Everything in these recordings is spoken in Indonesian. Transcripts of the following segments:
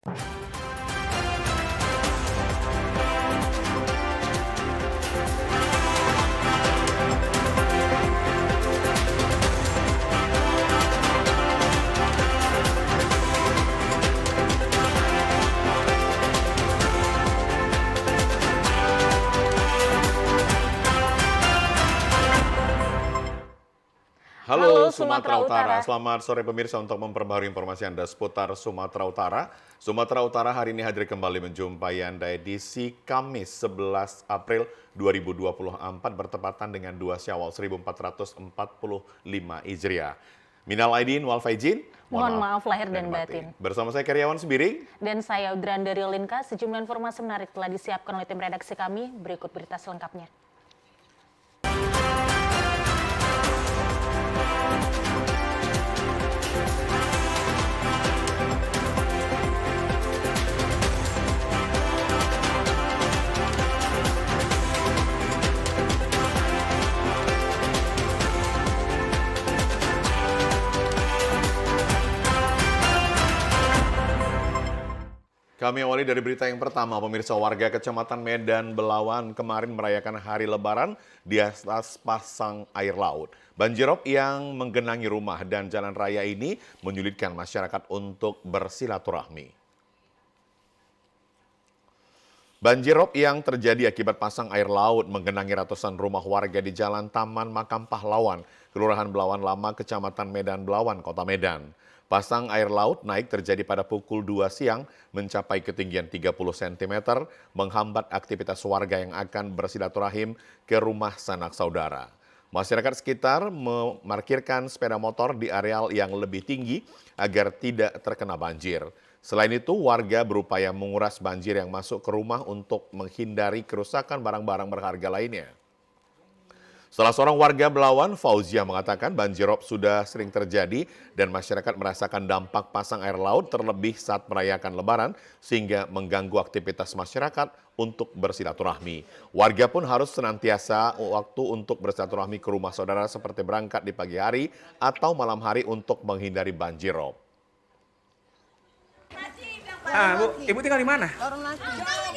Halo Sumatera Utara, selamat sore pemirsa. Untuk memperbaharui informasi Anda seputar Sumatera Utara. Sumatera Utara hari ini hadir kembali menjumpai Anda edisi Kamis 11 April 2024 bertepatan dengan 2 Syawal 1445 Hijriah. Minal aidin wal faizin. Mohon maaf lahir dan batin. Bersama saya Karyawan Sembiring. Dan saya Udran dari Linka. Sejumlah informasi menarik telah disiapkan oleh tim redaksi kami. Berikut berita selengkapnya. Kami awali dari berita yang pertama, pemirsa. Warga Kecamatan Medan Belawan kemarin merayakan Hari Lebaran di atas pasang air laut. Banjirop yang menggenangi rumah dan jalan raya ini menyulitkan masyarakat untuk bersilaturahmi. Banjirop yang terjadi akibat pasang air laut menggenangi ratusan rumah warga di Jalan Taman Makam Pahlawan, Kelurahan Belawan Lama, Kecamatan Medan Belawan, Kota Medan. Pasang air laut naik terjadi pada pukul 2 siang mencapai ketinggian 30 cm, menghambat aktivitas warga yang akan bersilaturahim ke rumah sanak saudara. Masyarakat sekitar memarkirkan sepeda motor di areal yang lebih tinggi agar tidak terkena banjir. Selain itu, warga berupaya menguras banjir yang masuk ke rumah untuk menghindari kerusakan barang-barang berharga lainnya. Salah seorang warga Belawan, Fauzia, mengatakan banjirop sudah sering terjadi dan masyarakat merasakan dampak pasang air laut terlebih saat merayakan Lebaran sehingga mengganggu aktivitas masyarakat untuk bersilaturahmi. Warga pun harus senantiasa waktu untuk bersilaturahmi ke rumah saudara seperti berangkat di pagi hari atau malam hari untuk menghindari banjirop. Bu, Ibu tinggal di mana?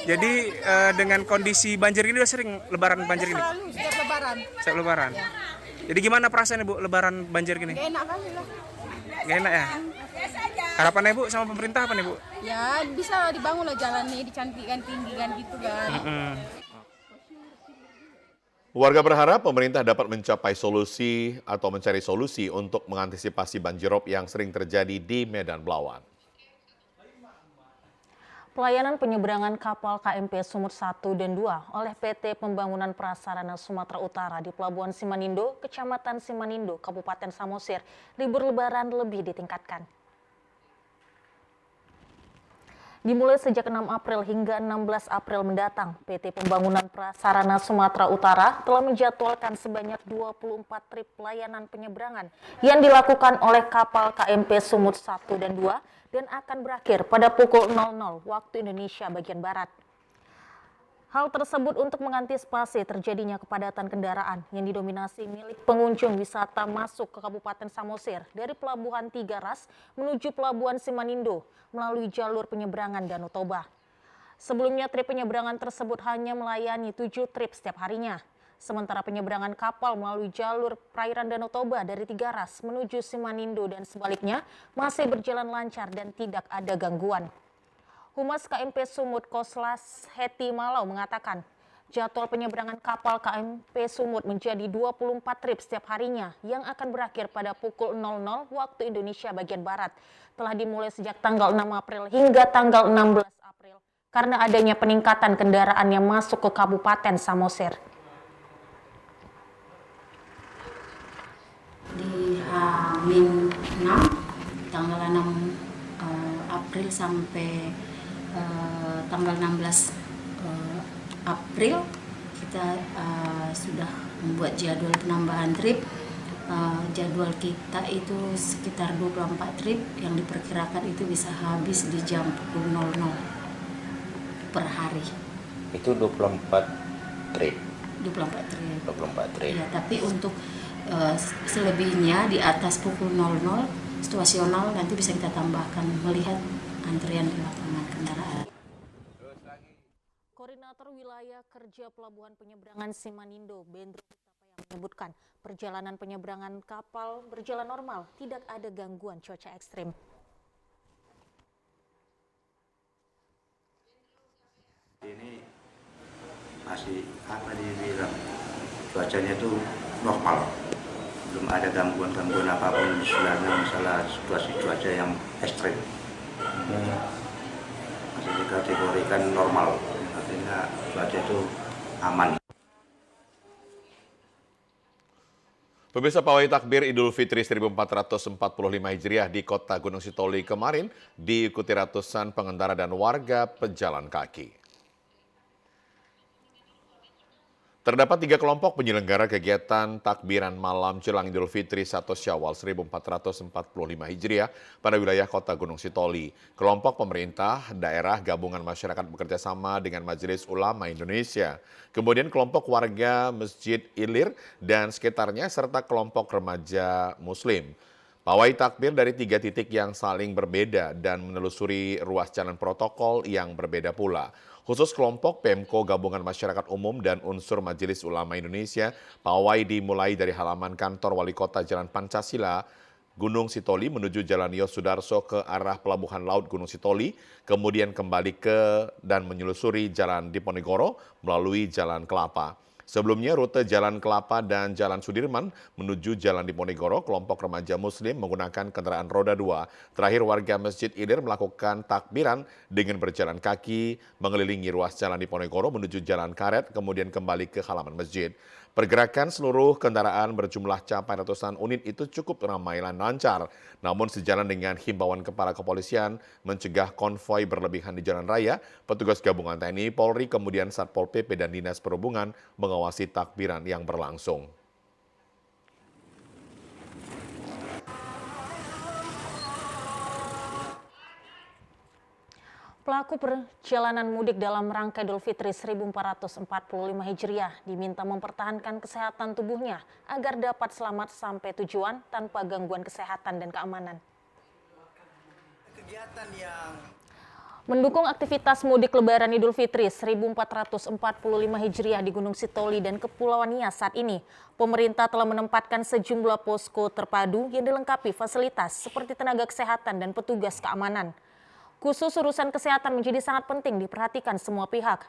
Jadi dengan kondisi banjir ini udah sering lebaran banjir ini? Selalu, setiap lebaran. Setiap lebaran? Ya. Jadi gimana perasaan Ibu lebaran banjir gini? Gak enak kali lah. Gak enak ya? Harapannya Ibu sama pemerintah apa nih Bu? Ya bisa dibangun lah jalan nih, dicantikkan, tinggikan gitu kan. Warga berharap pemerintah dapat mencapai solusi atau mencari solusi untuk mengantisipasi banjirop yang sering terjadi di Medan Belawan. Pelayanan penyeberangan kapal KMP Sumut 1 dan 2 oleh PT Pembangunan Prasarana Sumatera Utara di Pelabuhan Simanindo, Kecamatan Simanindo, Kabupaten Samosir, libur lebaran lebih ditingkatkan. Dimulai sejak 6 April hingga 16 April mendatang, PT Pembangunan Prasarana Sumatera Utara telah menjadwalkan sebanyak 24 trip pelayanan penyeberangan yang dilakukan oleh kapal KMP Sumut 1 dan 2 dan akan berakhir pada pukul 00 waktu Indonesia bagian Barat. Hal tersebut untuk mengantisipasi terjadinya kepadatan kendaraan yang didominasi milik pengunjung wisata masuk ke Kabupaten Samosir dari Pelabuhan Tiga Ras menuju Pelabuhan Simanindo melalui jalur penyeberangan Danau Toba. Sebelumnya trip penyeberangan tersebut hanya melayani 7 trip setiap harinya. Sementara penyeberangan kapal melalui jalur perairan Danau Toba dari Tiga Ras menuju Simanindo dan sebaliknya masih berjalan lancar dan tidak ada gangguan. Humas KMP Sumut Koslas Heti Malau mengatakan jadwal penyeberangan kapal KMP Sumut menjadi 24 trip setiap harinya yang akan berakhir pada pukul 00 waktu Indonesia bagian Barat. Telah dimulai sejak tanggal 6 April hingga tanggal 16 April karena adanya peningkatan kendaraan yang masuk ke Kabupaten Samosir. Di H-6 tanggal 6 April sampai tanggal 16 April kita sudah membuat jadwal penambahan trip. Jadwal kita itu sekitar 24 trip yang diperkirakan itu bisa habis di jam pukul 00 per hari. Itu 24 trip. 24 trip. 24 trip. Ya, tapi untuk selebihnya di atas pukul 00 situasional nanti bisa kita tambahkan melihat antrian di lapangan kendaraan. Koordinator Wilayah Kerja Pelabuhan Penyeberangan Simanindo, Bendro Hutapaya menyebutkan perjalanan penyeberangan kapal berjalan normal, tidak ada gangguan cuaca ekstrim. Ini masih dibilang cuacanya itu normal, belum ada gangguan-gangguan apapun istilahnya masalah situasi cuaca yang ekstrim. Masih dikategorikan normal, artinya cuaca itu aman. Pemirsa, pawai takbir Idul Fitri 1445 Hijriah di kota Gunung Sitoli kemarin diikuti ratusan pengendara dan warga pejalan kaki. Terdapat 3 kelompok penyelenggara kegiatan takbiran malam jelang Idul Fitri 1 Syawal 1445 Hijriah pada wilayah kota Gunung Sitoli. Kelompok pemerintah, daerah, gabungan masyarakat bekerja sama dengan Majelis Ulama Indonesia. Kemudian kelompok warga Masjid Ilir dan sekitarnya serta kelompok remaja Muslim. Pawai takbir dari 3 titik yang saling berbeda dan menelusuri ruas jalan protokol yang berbeda pula. Khusus kelompok Pemko Gabungan Masyarakat Umum dan unsur Majelis Ulama Indonesia, pawai dimulai dari halaman kantor Wali Kota Jalan Pancasila, Gunung Sitoli menuju Jalan Yosudarso ke arah Pelabuhan Laut Gunung Sitoli, kemudian kembali ke dan menyelusuri Jalan Diponegoro melalui Jalan Kelapa. Sebelumnya rute Jalan Kelapa dan Jalan Sudirman menuju Jalan Diponegoro, kelompok remaja Muslim menggunakan kendaraan roda 2. Terakhir warga Masjid Ilir melakukan takbiran dengan berjalan kaki mengelilingi ruas Jalan Diponegoro menuju Jalan Karet, kemudian kembali ke halaman masjid. Pergerakan seluruh kendaraan berjumlah capai ratusan unit itu cukup ramai dan lancar. Namun sejalan dengan himbauan Kepala Kepolisian mencegah konvoi berlebihan di jalan raya, petugas gabungan TNI, Polri, kemudian Satpol PP dan Dinas Perhubungan mengawasi takbiran yang berlangsung. Pelaku perjalanan mudik dalam rangka Idul Fitri 1445 Hijriah diminta mempertahankan kesehatan tubuhnya agar dapat selamat sampai tujuan tanpa gangguan kesehatan dan keamanan. Mendukung aktivitas mudik Lebaran Idul Fitri 1445 Hijriah di Gunung Sitoli dan Kepulauan Nias saat ini, pemerintah telah menempatkan sejumlah posko terpadu yang dilengkapi fasilitas seperti tenaga kesehatan dan petugas keamanan. Khusus urusan kesehatan menjadi sangat penting diperhatikan semua pihak.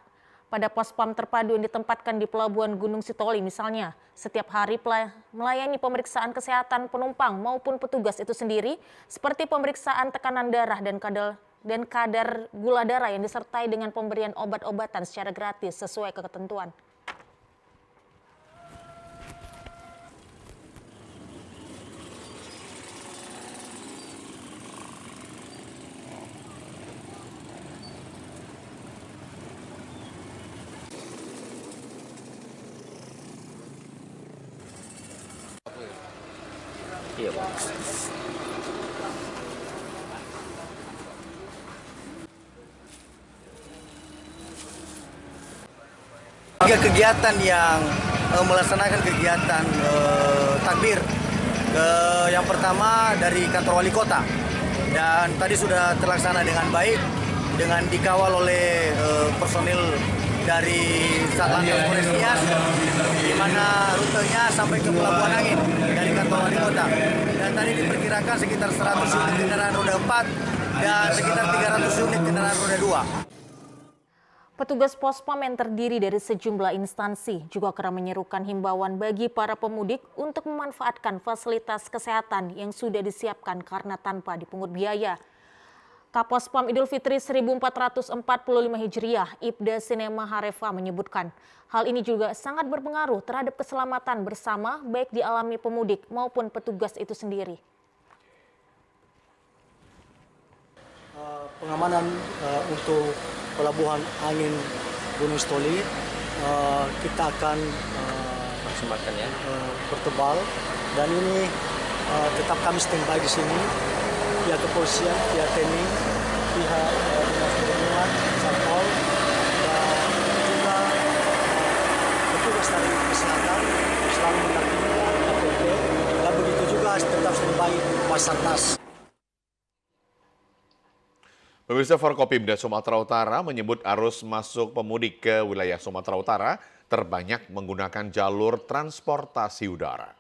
Pada pospam terpadu yang ditempatkan di Pelabuhan Gunung Sitoli misalnya, setiap hari melayani pemeriksaan kesehatan penumpang maupun petugas itu sendiri, seperti pemeriksaan tekanan darah dan kadar gula darah yang disertai dengan pemberian obat-obatan secara gratis sesuai ketentuan. Iya, Pak. Tiga kegiatan yang melaksanakan kegiatan takbir. Yang pertama dari kantor wali kota, dan tadi sudah terlaksana dengan baik dengan dikawal oleh personil dari Satlantas Polres Nias, di mana rutenya sampai ke Pelabuhan Angin dari kantor wali kota. Dan tadi diperkirakan sekitar 100 unit kendaraan roda 4 dan sekitar 300 unit kendaraan roda 2. Petugas pospam yang terdiri dari sejumlah instansi juga kerap menyerukan himbauan bagi para pemudik untuk memanfaatkan fasilitas kesehatan yang sudah disiapkan karena tanpa dipungut biaya. Kapospam Idul Fitri 1445 Hijriah, Ibda Sinema Harefa menyebutkan, hal ini juga sangat berpengaruh terhadap keselamatan bersama baik dialami pemudik maupun petugas itu sendiri. Pengamanan untuk Pelabuhan Angin Gunung Sitoli kita akan Maksimalkan ya. bertebal, dan ini tetap kami standby di sini, pihak kepolisian, pihak TNI, pihak Dinas Perhubungan, Satpol, dan juga petugas dari kesehatan selalu mendampingi APP, dan begitu juga tetap standby Basarnas. Pemirsa, Forkopimda Sumatera Utara menyebut arus masuk pemudik ke wilayah Sumatera Utara terbanyak menggunakan jalur transportasi udara.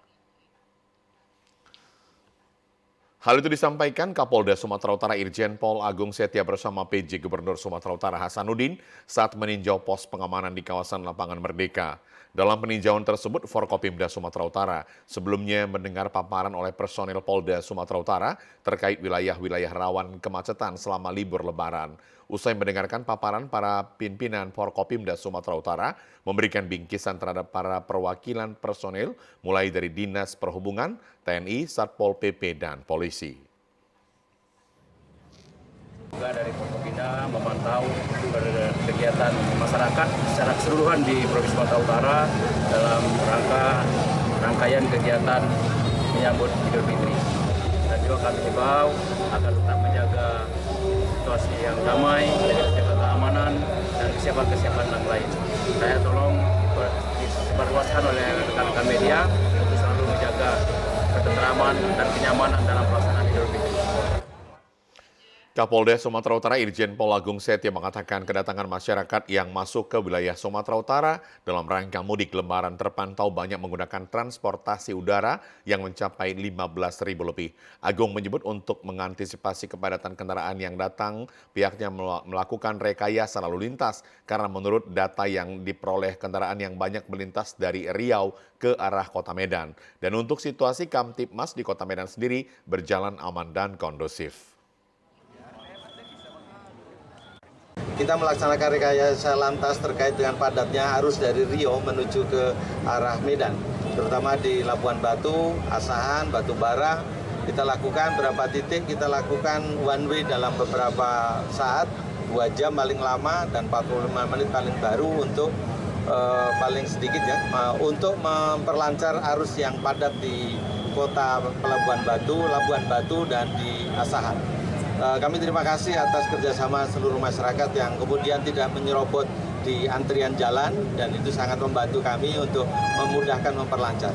Hal itu disampaikan Kapolda Sumatera Utara Irjen Pol Agung Setia bersama PJ Gubernur Sumatera Utara Hasanuddin saat meninjau pos pengamanan di kawasan Lapangan Merdeka. Dalam peninjauan tersebut, Forkopimda Sumatera Utara sebelumnya mendengar paparan oleh personil Polda Sumatera Utara terkait wilayah-wilayah rawan kemacetan selama libur Lebaran. Usai mendengarkan paparan, para pimpinan Forkopimda Sumatera Utara memberikan bingkisan terhadap para perwakilan personil mulai dari Dinas Perhubungan, TNI, Satpol PP, dan polisi. Juga dari Forkopimda memantau kegiatan masyarakat secara keseluruhan di Provinsi Sumatera Utara dalam rangkaian kegiatan menyambut Idul Fitri. Dan juga kami himbau agar tetap menjaga situasi yang damai, menjaga keamanan dan kesiapan yang lain. Saya tolong disebarluaskan oleh rekan-rekan media untuk selalu menjaga ketentraman dan kenyamanan dalam pelaksanaan Idul Fitri. Kapolda Sumatera Utara Irjen Pol Agung Setia mengatakan kedatangan masyarakat yang masuk ke wilayah Sumatera Utara dalam rangka mudik Lebaran terpantau banyak menggunakan transportasi udara yang mencapai 15.000 lebih. Agung menyebut untuk mengantisipasi kepadatan kendaraan yang datang, pihaknya melakukan rekayasa lalu lintas karena menurut data yang diperoleh kendaraan yang banyak melintas dari Riau ke arah Kota Medan. Dan untuk situasi Kamtibmas di Kota Medan sendiri berjalan aman dan kondusif. Kita melaksanakan rekayasa lantas terkait dengan padatnya arus dari Riau menuju ke arah Medan, terutama di Labuan Batu, Asahan, Batu Bara. Kita lakukan berapa titik, kita lakukan one way dalam beberapa saat, 2 jam paling lama dan 45 menit paling baru untuk paling sedikit ya, untuk memperlancar arus yang padat di kota Labuan Batu dan di Asahan. Kami terima kasih atas kerjasama seluruh masyarakat yang kemudian tidak menyerobot di antrian jalan dan itu sangat membantu kami untuk memudahkan memperlancar.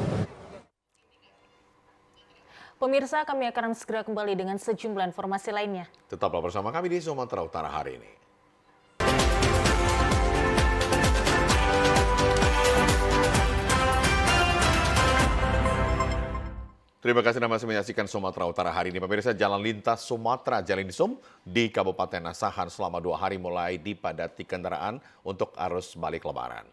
Pemirsa, kami akan segera kembali dengan sejumlah informasi lainnya. Tetaplah bersama kami di Sumatera Utara hari ini. Terima kasih Anda masih menyaksikan Sumatera Utara hari ini. Pemirsa, jalan lintas Sumatera Jalinsum di Kabupaten Asahan selama 2 hari mulai dipadati kendaraan untuk arus balik Lebaran.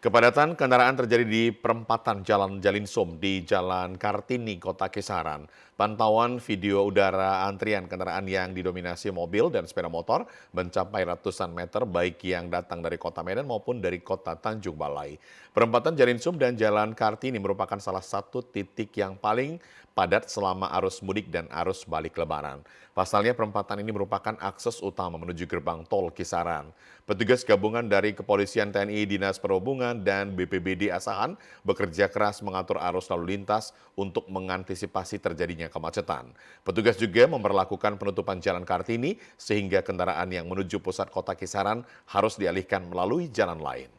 Kepadatan kendaraan terjadi di perempatan Jalan Jalinsum di Jalan Kartini, Kota Kisaran. Pantauan video udara antrian kendaraan yang didominasi mobil dan sepeda motor mencapai ratusan meter baik yang datang dari Kota Medan maupun dari Kota Tanjung Balai. Perempatan Jalinsum dan Jalan Kartini merupakan salah satu titik yang paling padat selama arus mudik dan arus balik Lebaran. Pasalnya perempatan ini merupakan akses utama menuju gerbang tol Kisaran. Petugas gabungan dari Kepolisian, TNI, Dinas Perhubungan, dan BPBD Asahan bekerja keras mengatur arus lalu lintas untuk mengantisipasi terjadinya kemacetan. Petugas juga memperlakukan penutupan Jalan Kartini sehingga kendaraan yang menuju pusat kota Kisaran harus dialihkan melalui jalan lain.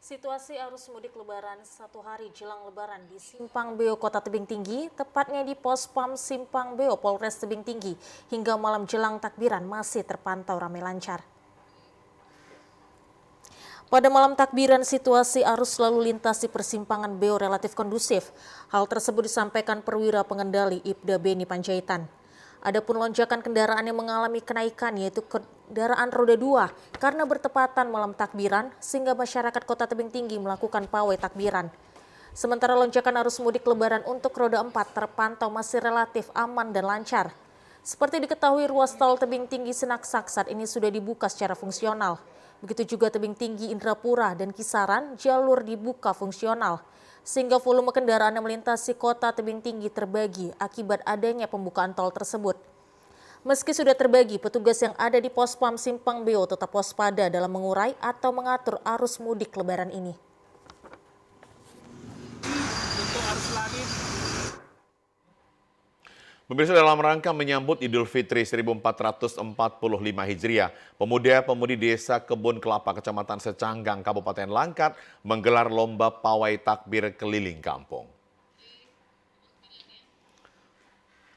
Situasi arus mudik Lebaran 1 hari jelang Lebaran di Simpang Beo Kota Tebing Tinggi, tepatnya di Pos Pam Simpang Beo Polres Tebing Tinggi, hingga malam jelang takbiran masih terpantau ramai lancar. Pada malam takbiran, situasi arus lalu lintas di persimpangan Beo relatif kondusif. Hal tersebut disampaikan Perwira Pengendali Ibda Beni Panjaitan. Adapun lonjakan kendaraan yang mengalami kenaikan yaitu kendaraan roda 2 karena bertepatan malam takbiran sehingga masyarakat Kota Tebing Tinggi melakukan pawai takbiran. Sementara lonjakan arus mudik Lebaran untuk roda 4 terpantau masih relatif aman dan lancar. Seperti diketahui, ruas tol Tebing Tinggi Senaksak saat ini sudah dibuka secara fungsional. Begitu juga Tebing Tinggi Indrapura dan Kisaran jalur dibuka fungsional. Sehingga volume kendaraan yang melintasi Kota Tebing Tinggi terbagi akibat adanya pembukaan tol tersebut. Meski sudah terbagi, petugas yang ada di Pos Pam Simpang Beo tetap waspada dalam mengurai atau mengatur arus mudik Lebaran ini. Pemirsa, dalam rangka menyambut Idul Fitri 1445 Hijriah, pemuda-pemudi Desa Kebun Kelapa, Kecamatan Secanggang, Kabupaten Langkat menggelar lomba pawai takbir keliling kampung.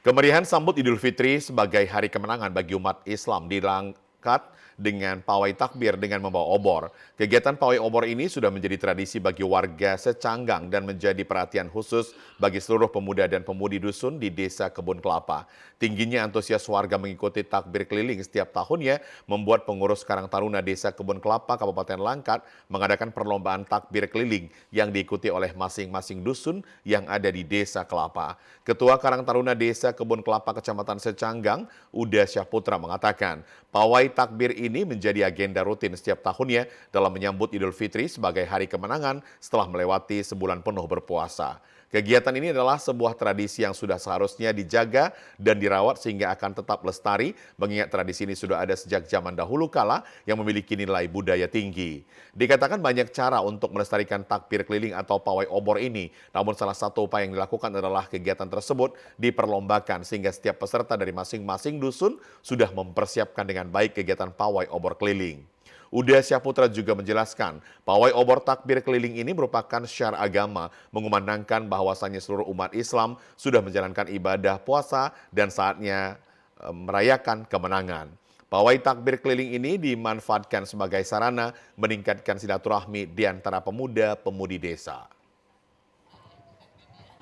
Kemeriahan sambut Idul Fitri sebagai hari kemenangan bagi umat Islam dilengkapi dengan pawai takbir dengan membawa obor. Kegiatan pawai obor ini sudah menjadi tradisi bagi warga Secanggang dan menjadi perhatian khusus bagi seluruh pemuda dan pemudi dusun di Desa Kebun Kelapa. Tingginya antusias warga mengikuti takbir keliling setiap tahunnya membuat pengurus Karang Taruna Desa Kebun Kelapa, Kabupaten Langkat mengadakan perlombaan takbir keliling yang diikuti oleh masing-masing dusun yang ada di Desa Kelapa. Ketua Karang Taruna Desa Kebun Kelapa, Kecamatan Secanggang, Uda Syahputra mengatakan, pawai takbir ini menjadi agenda rutin setiap tahunnya dalam menyambut Idul Fitri sebagai hari kemenangan setelah melewati sebulan penuh berpuasa. Kegiatan ini adalah sebuah tradisi yang sudah seharusnya dijaga dan dirawat sehingga akan tetap lestari, mengingat tradisi ini sudah ada sejak zaman dahulu kala yang memiliki nilai budaya tinggi. Dikatakan banyak cara untuk melestarikan takbir keliling atau pawai obor ini, namun salah satu upaya yang dilakukan adalah kegiatan tersebut diperlombakan sehingga setiap peserta dari masing-masing dusun sudah mempersiapkan dengan baik kegiatan pawai obor keliling. Uda Syahputra juga menjelaskan, pawai obor takbir keliling ini merupakan syiar agama, mengumandangkan bahwasannya seluruh umat Islam sudah menjalankan ibadah puasa dan saatnya merayakan kemenangan. Pawai takbir keliling ini dimanfaatkan sebagai sarana meningkatkan silaturahmi di antara pemuda-pemudi desa.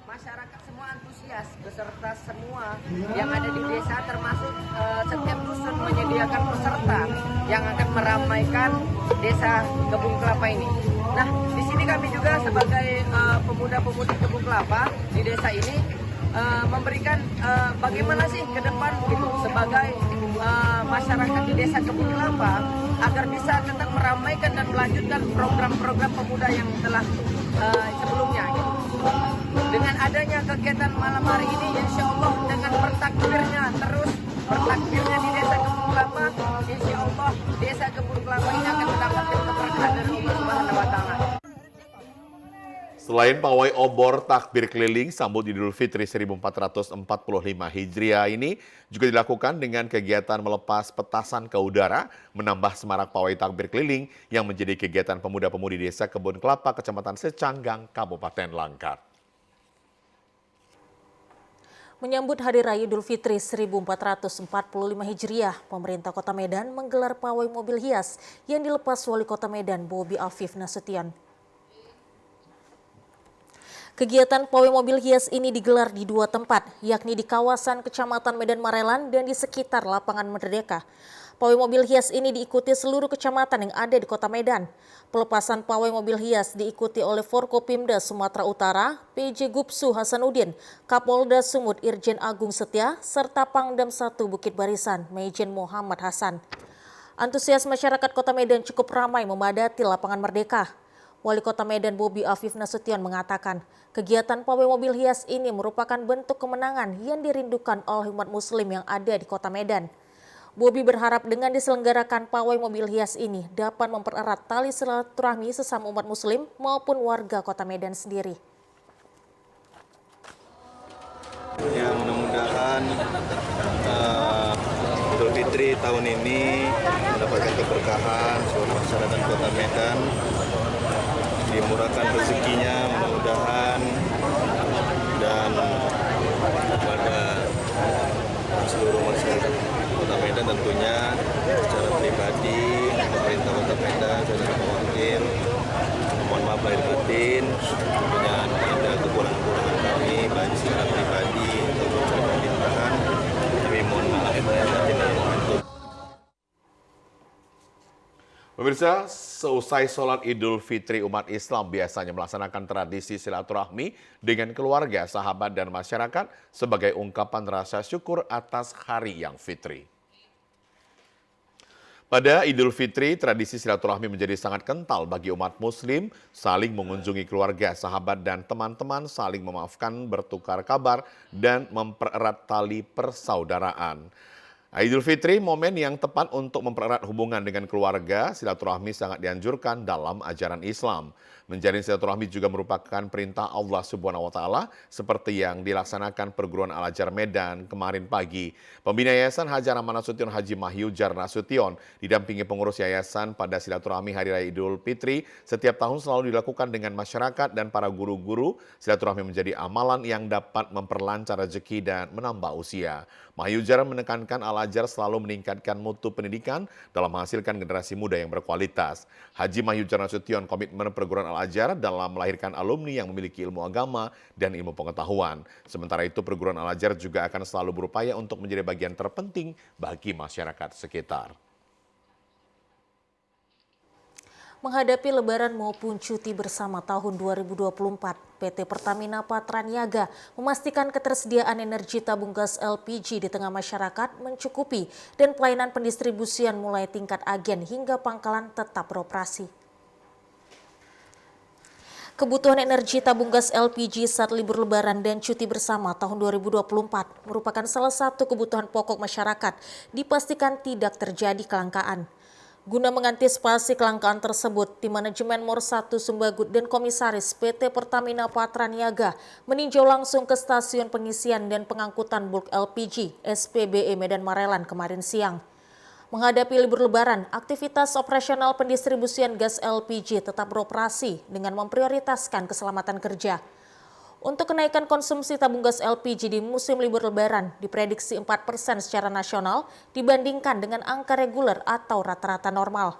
Masyarakat semua antusias beserta semua yang ada di desa, termasuk setiap dusun menyediakan peserta yang akan meramaikan Desa Kebun Kelapa ini. Nah, di sini kami juga sebagai pemuda-pemudi Kebun Kelapa di desa ini memberikan bagaimana sih ke depan gitu sebagai masyarakat di Desa Kebun Kelapa agar bisa tetap meramaikan dan melanjutkan program-program pemuda yang telah sebelumnya gitu. Dengan adanya kegiatan malam hari ini, insya Allah dengan bertakbirnya di Desa Kebun Kelapa, insya Allah Desa Kebun Kelapa ini akan mendapatkan keberkahan dari Allah Subhanahu wa Ta'ala. Selain pawai obor takbir keliling sambut Idul Fitri 1445 Hijriah ini juga dilakukan dengan kegiatan melepas petasan ke udara, menambah semarak pawai takbir keliling yang menjadi kegiatan pemuda-pemudi Desa Kebun Kelapa, Kecamatan Secanggang, Kabupaten Langkat. Menyambut Hari Raya Idul Fitri 1445 Hijriah, pemerintah Kota Medan menggelar pawai mobil hias yang dilepas Wali Kota Medan Bobi Afif Nasution. Kegiatan pawai mobil hias ini digelar di dua tempat, yakni di kawasan Kecamatan Medan Marelan dan di sekitar Lapangan Merdeka. Pawai mobil hias ini diikuti seluruh kecamatan yang ada di Kota Medan. Pelepasan pawai mobil hias diikuti oleh Forkopimda Sumatera Utara, PJ Gupsu Hasanuddin, Kapolda Sumut Irjen Agung Setia, serta Pangdam 1 Bukit Barisan, Majen Muhammad Hasan. Antusias masyarakat Kota Medan cukup ramai memadati Lapangan Merdeka. Wali Kota Medan Bobi Afif Nasution mengatakan, kegiatan pawai mobil hias ini merupakan bentuk kemenangan yang dirindukan oleh umat muslim yang ada di Kota Medan. Bobi berharap dengan diselenggarakan pawai mobil hias ini dapat mempererat tali silaturahmi sesama umat muslim maupun warga Kota Medan sendiri. Ya, mudah-mudahan Idul Fitri tahun ini mendapatkan keberkahan seluruh masyarakat Kota Medan, dimurahkan rezekinya mudah-mudahan, dan kepada seluruh masyarakat Kota Medan tentunya secara pribadi pemerintah Kota Medan secara mewakil mohon maaf lahir batin, tentunya ada kekurangan kami baik secara pribadi ataupun secara pemerintahan, kami mohon maaf lahir batin. Pemirsa, seusai sholat Idul Fitri umat Islam biasanya melaksanakan tradisi silaturahmi dengan keluarga, sahabat, dan masyarakat sebagai ungkapan rasa syukur atas hari yang fitri. Pada Idul Fitri, tradisi silaturahmi menjadi sangat kental bagi umat muslim, saling mengunjungi keluarga, sahabat, dan teman-teman, saling memaafkan, bertukar kabar, dan mempererat tali persaudaraan. Idul Fitri momen yang tepat untuk mempererat hubungan dengan keluarga, silaturahmi sangat dianjurkan dalam ajaran Islam. Menjalin silaturahmi juga merupakan perintah Allah Subhanahu wa Ta'ala seperti yang dilaksanakan perguruan Al-Azhar Medan kemarin pagi. Pembina Yayasan Haji Rahman Nasution Haji Mahyujar Nasution didampingi pengurus yayasan pada silaturahmi Hari Raya Idul Fitri setiap tahun selalu dilakukan dengan masyarakat dan para guru-guru. Silaturahmi menjadi amalan yang dapat memperlancar rezeki dan menambah usia. Mahyujar menekankan Al-Azhar selalu meningkatkan mutu pendidikan dalam menghasilkan generasi muda yang berkualitas. Haji Mahyujar Nasution komitmen perguruan Al-Azhar dalam melahirkan alumni yang memiliki ilmu agama dan ilmu pengetahuan. Sementara itu, perguruan Al-Azhar juga akan selalu berupaya untuk menjadi bagian terpenting bagi masyarakat sekitar. Menghadapi Lebaran maupun cuti bersama tahun 2024, PT Pertamina Patraniaga memastikan ketersediaan energi tabung gas LPG di tengah masyarakat mencukupi dan pelayanan pendistribusian mulai tingkat agen hingga pangkalan tetap beroperasi. Kebutuhan energi tabung gas LPG saat libur Lebaran dan cuti bersama tahun 2024 merupakan salah satu kebutuhan pokok masyarakat, dipastikan tidak terjadi kelangkaan. Guna mengantisipasi kelangkaan tersebut, Tim Manajemen Mor 1 Sumbagut dan Komisaris PT Pertamina Patraniaga meninjau langsung ke stasiun pengisian dan pengangkutan bulk LPG SPBE Medan Marelan kemarin siang. Menghadapi libur Lebaran, aktivitas operasional pendistribusian gas LPG tetap beroperasi dengan memprioritaskan keselamatan kerja. Untuk kenaikan konsumsi tabung gas LPG di musim libur Lebaran diprediksi 4% secara nasional dibandingkan dengan angka reguler atau rata-rata normal.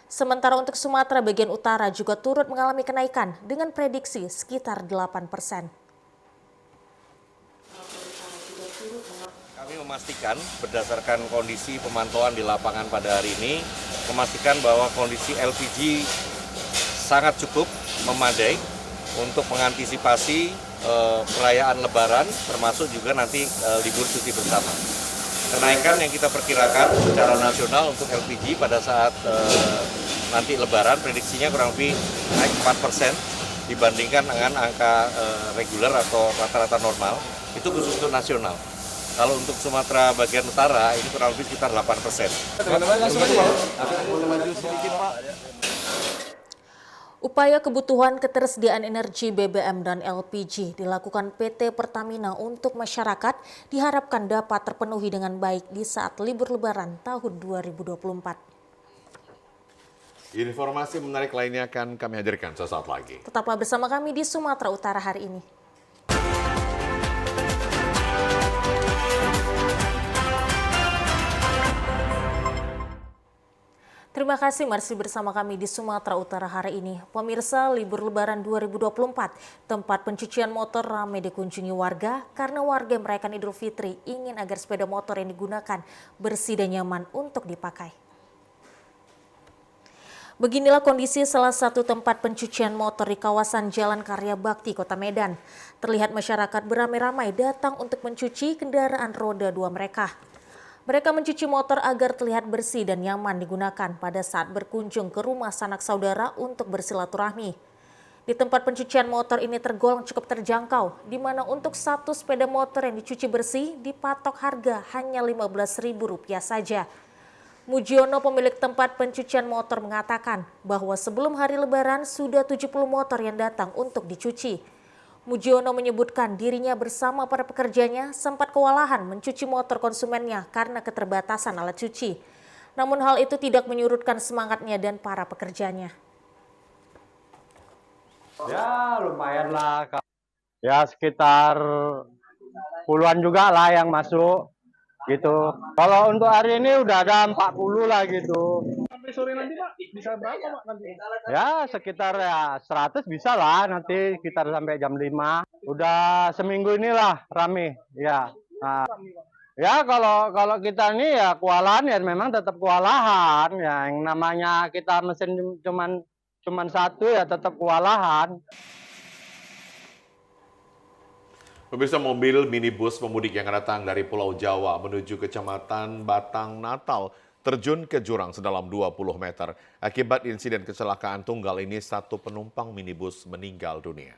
Sementara untuk Sumatera bagian utara juga turut mengalami kenaikan dengan prediksi sekitar 8%. Kami memastikan berdasarkan kondisi pemantauan di lapangan pada hari ini, memastikan bahwa kondisi LPG sangat cukup memadai untuk mengantisipasi perayaan Lebaran, termasuk juga nanti libur cuti bersama. Kenaikan yang kita perkirakan secara nasional untuk LPG pada saat nanti Lebaran, prediksinya kurang lebih naik 4% dibandingkan dengan angka reguler atau rata-rata normal, itu khusus untuk nasional. Kalau untuk Sumatera bagian utara, ini kurang lebih sekitar 8%. Upaya kebutuhan ketersediaan energi BBM dan LPG dilakukan PT Pertamina untuk masyarakat diharapkan dapat terpenuhi dengan baik di saat libur Lebaran tahun 2024. Informasi menarik lainnya akan kami hadirkan sesaat lagi. Tetaplah bersama kami di Sumatera Utara hari ini. Terima kasih masih bersama kami di Sumatera Utara hari ini. Pemirsa, libur Lebaran 2024, tempat pencucian motor ramai dikunjungi warga karena warga yang merayakan Idul Fitri ingin agar sepeda motor yang digunakan bersih dan nyaman untuk dipakai. Beginilah kondisi salah satu tempat pencucian motor di kawasan Jalan Karya Bakti, Kota Medan. Terlihat masyarakat beramai-ramai datang untuk mencuci kendaraan roda 2 mereka. Mereka mencuci motor agar terlihat bersih dan nyaman digunakan pada saat berkunjung ke rumah sanak saudara untuk bersilaturahmi. Di tempat pencucian motor ini tergolong cukup terjangkau, di mana untuk satu sepeda motor yang dicuci bersih dipatok harga hanya Rp15.000 saja. Mujiono, pemilik tempat pencucian motor, mengatakan bahwa sebelum hari Lebaran sudah 70 motor yang datang untuk dicuci. Mujiono menyebutkan dirinya bersama para pekerjanya sempat kewalahan mencuci motor konsumennya karena keterbatasan alat cuci. Namun hal itu tidak menyurutkan semangatnya dan para pekerjanya. Ya lumayan lah. Ya sekitar puluhan juga lah yang masuk gitu. Kalau untuk hari ini udah ada 40 lah gitu. Sampai sore nanti Pak, bisa berapa Pak nanti? Ya sekitar ya 100 bisa lah nanti sekitar sampai jam 5. Udah seminggu inilah rame ya. Nah, ya kalau kita ini ya kewalahan ya memang tetap kewalahan ya. Yang namanya kita mesin cuman satu ya tetap kewalahan. Pemirsa, mobil minibus pemudik yang datang dari Pulau Jawa menuju Kecamatan Batang Natal terjun ke jurang sedalam 20 meter. Akibat insiden kecelakaan tunggal ini, satu penumpang minibus meninggal dunia.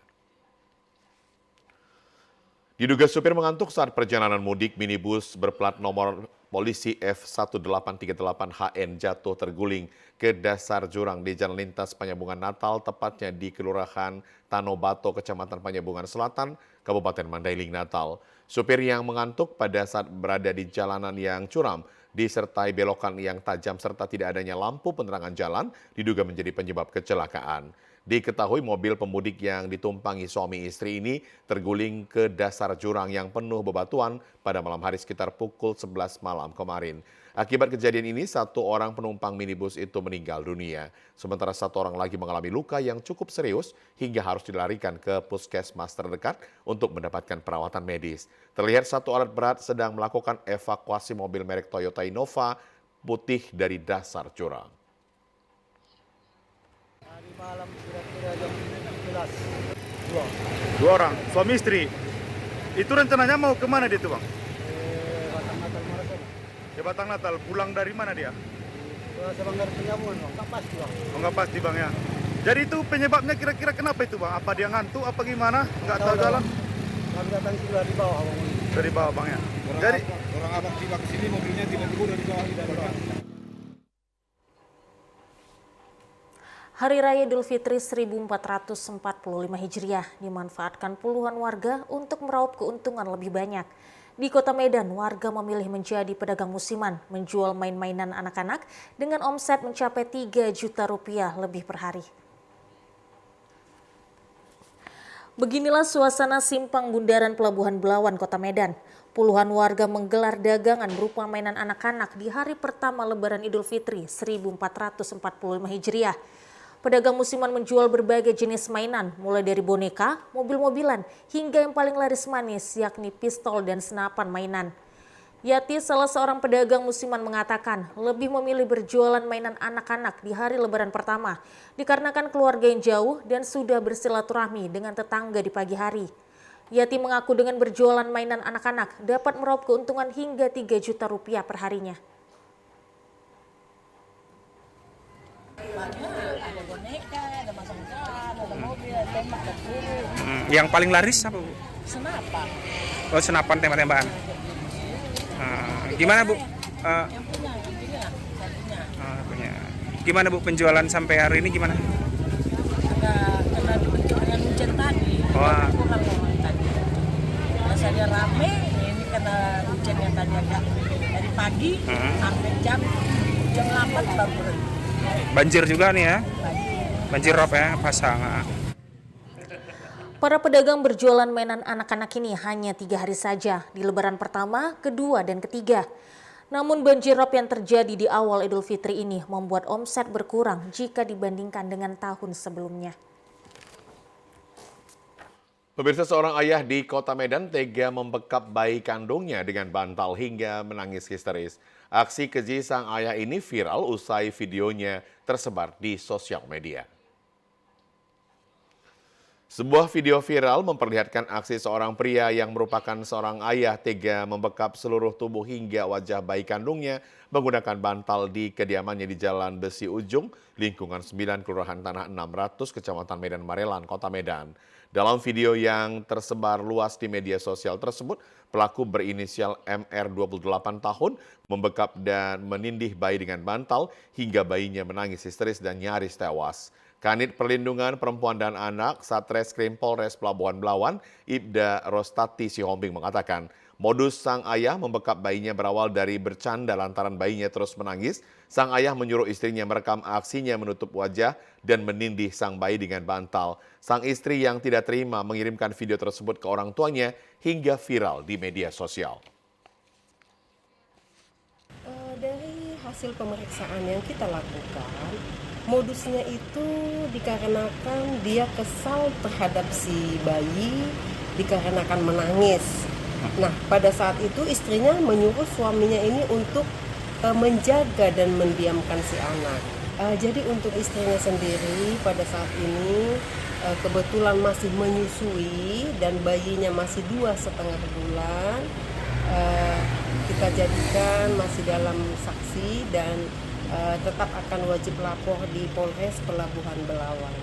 Diduga supir mengantuk saat perjalanan mudik, minibus berplat nomor polisi F1838HN jatuh terguling ke dasar jurang di Jalan Lintas Penyambungan Natal, tepatnya di Kelurahan Tanobato, Kecamatan Penyambungan Selatan, Kabupaten Mandailing, Natal. Supir yang mengantuk pada saat berada di jalanan yang curam, disertai belokan yang tajam serta tidak adanya lampu penerangan jalan, diduga menjadi penyebab kecelakaan. Diketahui mobil pemudik yang ditumpangi suami istri ini terguling ke dasar jurang yang penuh bebatuan pada malam hari sekitar pukul 11 malam kemarin. Akibat kejadian ini, 1 orang penumpang minibus itu meninggal dunia. Sementara 1 orang lagi mengalami luka yang cukup serius hingga harus dilarikan ke puskesmas terdekat untuk mendapatkan perawatan medis. Terlihat 1 alat berat sedang melakukan evakuasi mobil merek Toyota Innova putih dari dasar jurang. Malam kira-kira jam 11. 2 orang, suami istri. Itu rencananya mau kemana dia tuh, Bang? Batang Natal Marathon. Ke Batang Natal, pulang dari mana dia? Sebanggar Penyambungan, Bang. Nggak pasti, Bang. Oh, nggak pasti, Bang, ya. Jadi itu penyebabnya kira-kira kenapa itu, Bang? Apa dia ngantuk, apa gimana? Nggak tahu jalan? Kami datang sudah di bawah, Bang. Dari bawah, Bang, ya. Jadi Orang abang tiba ke sini, mobilnya tiba-tiba udah di bawah. Hari Raya Idul Fitri 1445 Hijriah dimanfaatkan puluhan warga untuk meraup keuntungan lebih banyak. Di Kota Medan, warga memilih menjadi pedagang musiman, menjual main-mainan anak-anak dengan omset mencapai 3 juta rupiah lebih per hari. Beginilah suasana simpang bundaran Pelabuhan Belawan, Kota Medan. Puluhan warga menggelar dagangan berupa mainan anak-anak di hari pertama Lebaran Idul Fitri 1445 Hijriah. Pedagang musiman menjual berbagai jenis mainan, mulai dari boneka, mobil-mobilan, hingga yang paling laris manis, yakni pistol dan senapan mainan. Yati, salah seorang pedagang musiman, mengatakan lebih memilih berjualan mainan anak-anak di hari Lebaran pertama, dikarenakan keluarga yang jauh dan sudah bersilaturahmi dengan tetangga di pagi hari. Yati mengaku dengan berjualan mainan anak-anak dapat meraup keuntungan hingga 3 juta rupiah per harinya. Yang paling laris apa, Bu? Senapan. Oh, senapan tembak-tembakan. Gimana, Bu? Punya. Gimana, Bu, penjualan sampai hari ini gimana? Karena dengan hujan tadi, Wah. kurang orang tadi. Biasanya rame, ini karena hujan yang tadi agak dari pagi sampai jam 8 baru berhenti. Banjir juga nih ya? Banjir rob ya, pasang. Para pedagang berjualan mainan anak-anak ini hanya 3 hari saja, di Lebaran pertama, kedua, dan ketiga. Namun banjir rob yang terjadi di awal Idul Fitri ini membuat omset berkurang jika dibandingkan dengan tahun sebelumnya. Pemirsa, seorang ayah di Kota Medan tega membekap bayi kandungnya dengan bantal hingga menangis histeris. Aksi keji sang ayah ini viral usai videonya tersebar di sosial media. Sebuah video viral memperlihatkan aksi seorang pria yang merupakan seorang ayah tega membekap seluruh tubuh hingga wajah bayi kandungnya menggunakan bantal di kediamannya di Jalan Besi Ujung, lingkungan 9, Kelurahan Tanah 600, Kecamatan Medan Marelan, Kota Medan. Dalam video yang tersebar luas di media sosial tersebut, pelaku berinisial MR 28 tahun membekap dan menindih bayi dengan bantal hingga bayinya menangis histeris dan nyaris tewas. Kanit Perlindungan Perempuan dan Anak Satreskrim Polres Pelabuhan Belawan, Ibda Rostati Sihombing mengatakan, modus sang ayah membekap bayinya berawal dari bercanda lantaran bayinya terus menangis. Sang ayah menyuruh istrinya merekam aksinya menutup wajah dan menindih sang bayi dengan bantal. Sang istri yang tidak terima mengirimkan video tersebut ke orang tuanya hingga viral di media sosial. Dari hasil pemeriksaan yang kita lakukan, modusnya itu dikarenakan dia kesal terhadap si bayi dikarenakan menangis. Nah, pada saat itu istrinya menyuruh suaminya ini untuk menjaga dan mendiamkan si anak. Jadi untuk istrinya sendiri pada saat ini kebetulan masih menyusui dan bayinya masih 2,5 bulan. Kita jadikan masih dalam saksi dan tetap akan wajib lapor di Polres Pelabuhan Belawan.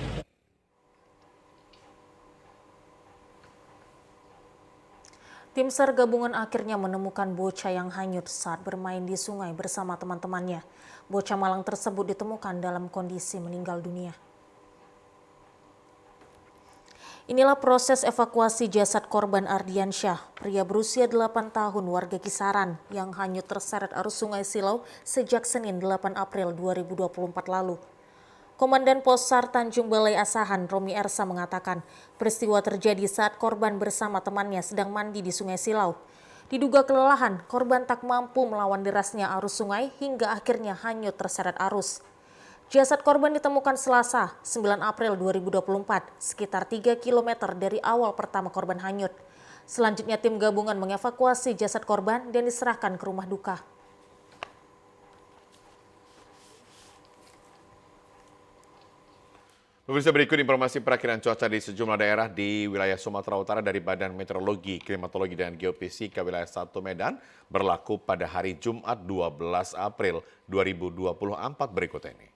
Tim SAR gabungan akhirnya menemukan bocah yang hanyut saat bermain di sungai bersama teman-temannya. Bocah malang tersebut ditemukan dalam kondisi meninggal dunia. Inilah proses evakuasi jasad korban Ardiansyah, pria berusia 8 tahun warga Kisaran yang hanyut terseret arus Sungai Silau sejak Senin 8 April 2024 lalu. Komandan Pos SAR Tanjung Balai Asahan, Romi Ersa mengatakan, peristiwa terjadi saat korban bersama temannya sedang mandi di Sungai Silau. Diduga kelelahan, korban tak mampu melawan derasnya arus sungai hingga akhirnya hanyut terseret arus. Jasad korban ditemukan Selasa, 9 April 2024, sekitar 3 km dari awal pertama korban hanyut. Selanjutnya tim gabungan mengevakuasi jasad korban dan diserahkan ke rumah duka. Pemirsa, berikut informasi perakiraan cuaca di sejumlah daerah di wilayah Sumatera Utara dari Badan Meteorologi, Klimatologi, dan Geofisika wilayah 1 Medan berlaku pada hari Jumat 12 April 2024 berikut ini.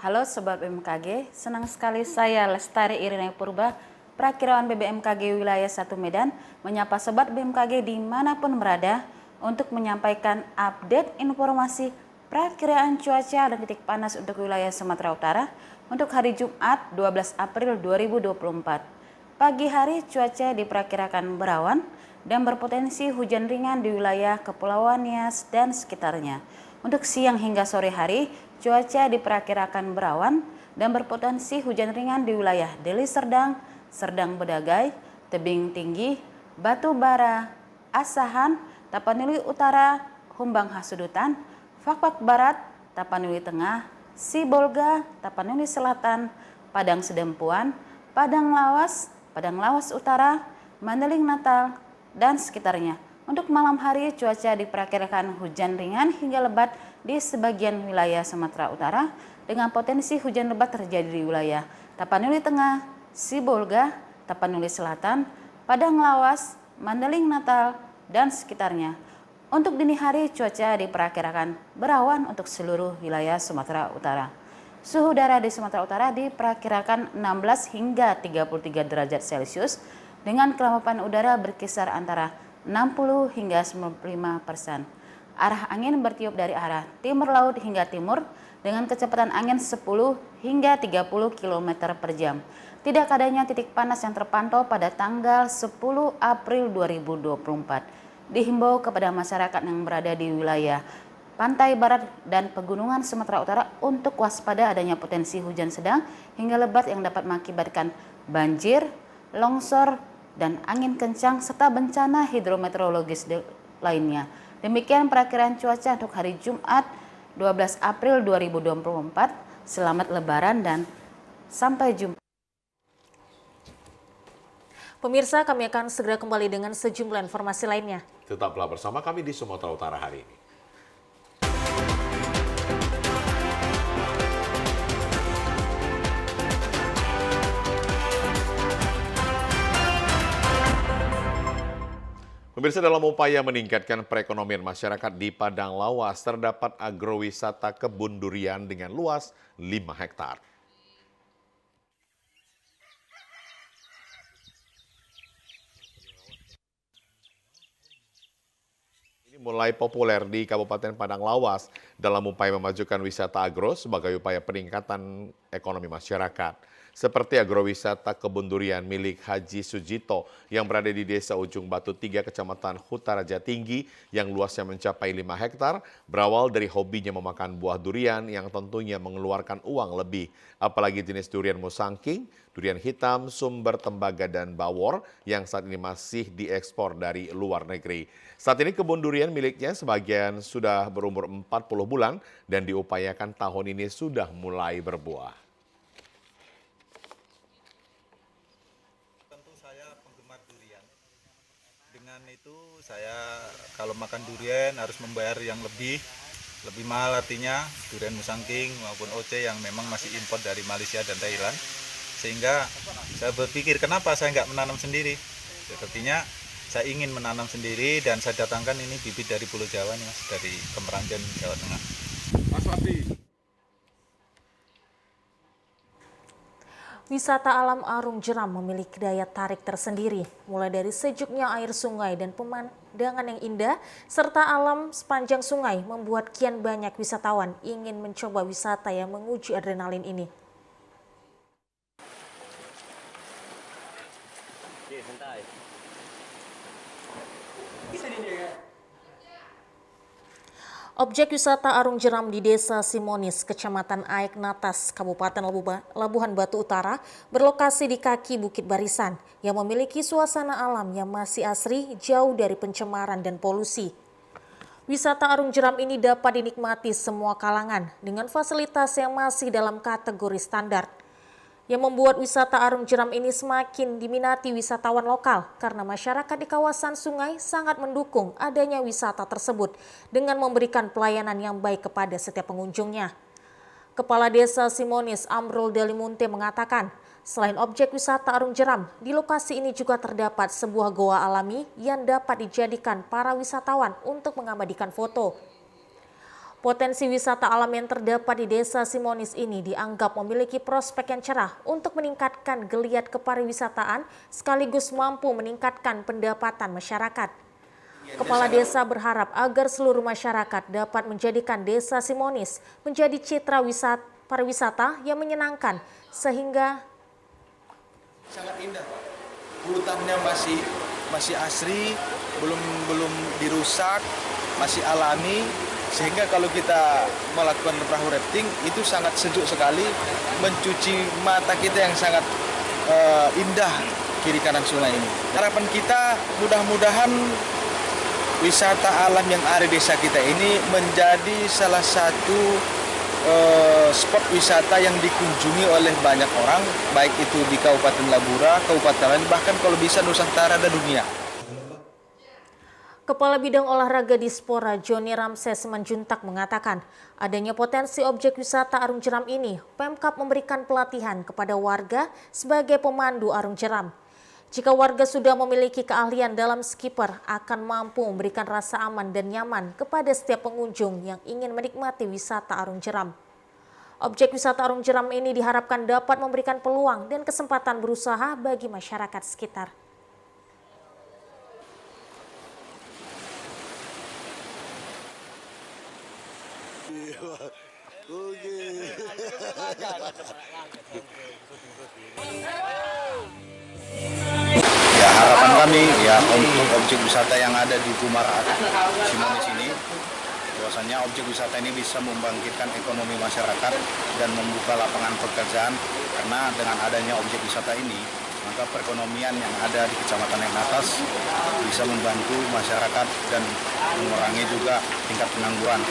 Halo Sobat BMKG, senang sekali saya Lestari Irina Purba, perakiraan BBMKG wilayah 1 Medan, menyapa Sobat BMKG dimanapun berada untuk menyampaikan update informasi perakiraan cuaca dan titik panas untuk wilayah Sumatera Utara untuk hari Jumat 12 April 2024. Pagi hari cuaca diperkirakan berawan dan berpotensi hujan ringan di wilayah Kepulauan Nias dan sekitarnya. Untuk siang hingga sore hari, cuaca diperkirakan berawan dan berpotensi hujan ringan di wilayah Deli Serdang, Serdang Bedagai, Tebing Tinggi, Batu Bara, Asahan, Tapanuli Utara, Humbang Hasudutan, Fakfak Barat, Tapanuli Tengah, Sibolga, Tapanuli Selatan, Padang Sedempuan, Padang Lawas Utara, Mandeling Natal, dan sekitarnya. Untuk malam hari, cuaca diperkirakan hujan ringan hingga lebat di sebagian wilayah Sumatera Utara dengan potensi hujan lebat terjadi di wilayah Tapanuli Tengah, Sibolga, Tapanuli Selatan, Padang Lawas, Mandeling Natal, dan sekitarnya. Untuk dini hari, cuaca diperkirakan berawan untuk seluruh wilayah Sumatera Utara. Suhu udara di Sumatera Utara diperkirakan 16 hingga 33 derajat Celcius dengan kelembapan udara berkisar antara 60 hingga 95%. Arah angin bertiup dari arah timur laut hingga timur dengan kecepatan angin 10 hingga 30 km per jam. Tidak adanya titik panas yang terpantau pada tanggal 10 April 2024. Dihimbau kepada masyarakat yang berada di wilayah pantai barat dan pegunungan Sumatera Utara untuk waspada adanya potensi hujan sedang hingga lebat yang dapat mengakibatkan banjir, longsor, dan angin kencang serta bencana hidrometeorologis lainnya. Demikian perakiraan cuaca untuk hari Jumat 12 April 2024. Selamat Lebaran dan sampai jumpa. Pemirsa, kami akan segera kembali dengan sejumlah informasi lainnya. Tetaplah bersama kami di Sumatera Utara hari ini. Pemirsa, dalam upaya meningkatkan perekonomian masyarakat di Padang Lawas, terdapat agrowisata kebun durian dengan luas 5 hektar. Ini mulai populer di Kabupaten Padang Lawas dalam upaya memajukan wisata agro sebagai upaya peningkatan ekonomi masyarakat. Seperti agrowisata kebun durian milik Haji Sujito yang berada di Desa Ujung Batu 3, Kecamatan Hutaraja Tinggi yang luasnya mencapai 5 hektar, berawal dari hobinya memakan buah durian yang tentunya mengeluarkan uang lebih. Apalagi jenis durian musangking, durian hitam, sumber tembaga, dan bawor yang saat ini masih diekspor dari luar negeri. Saat ini kebun durian miliknya sebagian sudah berumur 40 bulan dan diupayakan tahun ini sudah mulai berbuah. Itu saya kalau makan durian harus membayar yang lebih mahal, artinya durian musangking maupun oce yang memang masih impor dari Malaysia dan Thailand, sehingga saya berpikir kenapa saya nggak menanam sendiri. Artinya saya ingin menanam sendiri dan saya datangkan ini bibit dari Pulau Jawa nih Mas, dari Kemeranjan, Jawa Tengah. Mas Wati. Wisata alam Arung Jeram memiliki daya tarik tersendiri, mulai dari sejuknya air sungai dan pemandangan yang indah, serta alam sepanjang sungai membuat kian banyak wisatawan ingin mencoba wisata yang menguji adrenalin ini. Objek wisata Arung Jeram di Desa Simonis, Kecamatan Aek Natas, Kabupaten Labuhan Batu Utara, berlokasi di kaki Bukit Barisan yang memiliki suasana alam yang masih asri, jauh dari pencemaran dan polusi. Wisata Arung Jeram ini dapat dinikmati semua kalangan dengan fasilitas yang masih dalam kategori standar. Yang membuat wisata Arung Jeram ini semakin diminati wisatawan lokal karena masyarakat di kawasan sungai sangat mendukung adanya wisata tersebut dengan memberikan pelayanan yang baik kepada setiap pengunjungnya. Kepala Desa Simonis Amrul Delimunte mengatakan, selain objek wisata Arung Jeram, di lokasi ini juga terdapat sebuah goa alami yang dapat dijadikan para wisatawan untuk mengabadikan foto. Potensi wisata alam yang terdapat di Desa Simonis ini dianggap memiliki prospek yang cerah untuk meningkatkan geliat kepariwisataan sekaligus mampu meningkatkan pendapatan masyarakat. Kepala desa berharap agar seluruh masyarakat dapat menjadikan Desa Simonis menjadi citra pariwisata yang menyenangkan sehingga sangat indah. Hutannya masih asri, belum dirusak, masih alami. Sehingga kalau kita melakukan perahu rafting itu sangat sejuk sekali, mencuci mata kita yang sangat indah kiri kanan sungai ini. Harapan kita mudah-mudahan wisata alam yang ada di desa kita ini menjadi salah satu spot wisata yang dikunjungi oleh banyak orang, baik itu di Kabupaten Labura, Kabupaten lain, bahkan kalau bisa Nusantara dan dunia. Kepala Bidang Olahraga Dispora Joni Ramses Manjuntak mengatakan adanya potensi objek wisata Arung Jeram ini, Pemkab memberikan pelatihan kepada warga sebagai pemandu Arung Jeram. Jika warga sudah memiliki keahlian dalam skipper, akan mampu memberikan rasa aman dan nyaman kepada setiap pengunjung yang ingin menikmati wisata Arung Jeram. Objek wisata Arung Jeram ini diharapkan dapat memberikan peluang dan kesempatan berusaha bagi masyarakat sekitar. Ya, harapan kami ya untuk objek wisata yang ada di Kumar Simonis ini, bahwasanya objek wisata ini bisa membangkitkan ekonomi masyarakat dan membuka lapangan pekerjaan, karena dengan adanya objek wisata ini maka perekonomian yang ada di Kecamatan Aek Natas bisa membantu masyarakat dan mengurangi juga tingkat pengangguran.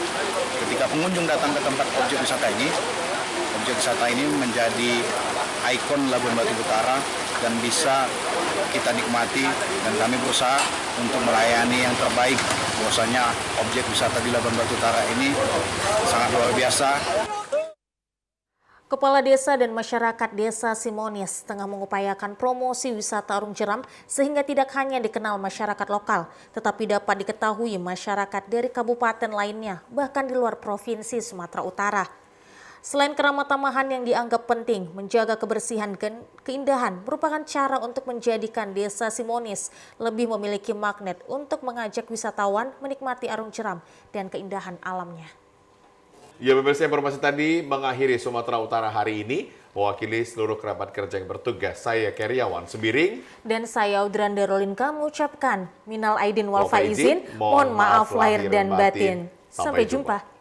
Ketika pengunjung datang ke tempat objek wisata ini menjadi ikon Labuan Batu Utara dan bisa kita nikmati, dan kami berusaha untuk melayani yang terbaik. Bahwasanya objek wisata di Labuan Batu Utara ini sangat luar biasa. Kepala Desa dan masyarakat Desa Simonis tengah mengupayakan promosi wisata Arung Jeram sehingga tidak hanya dikenal masyarakat lokal, tetapi dapat diketahui masyarakat dari kabupaten lainnya, bahkan di luar Provinsi Sumatera Utara. Selain keramat tamahan yang dianggap penting, menjaga kebersihan dan keindahan merupakan cara untuk menjadikan Desa Simonis lebih memiliki magnet untuk mengajak wisatawan menikmati Arung Jeram dan keindahan alamnya. Ya, pemirsa, informasi tadi mengakhiri Sumatera Utara hari ini. Mewakili seluruh kerabat kerja yang bertugas, saya Keriawan Sembiring. Dan saya Audranda Rolinka mengucapkan minal aidin wal faizin, mohon maaf lahir dan batin. Sampai jumpa.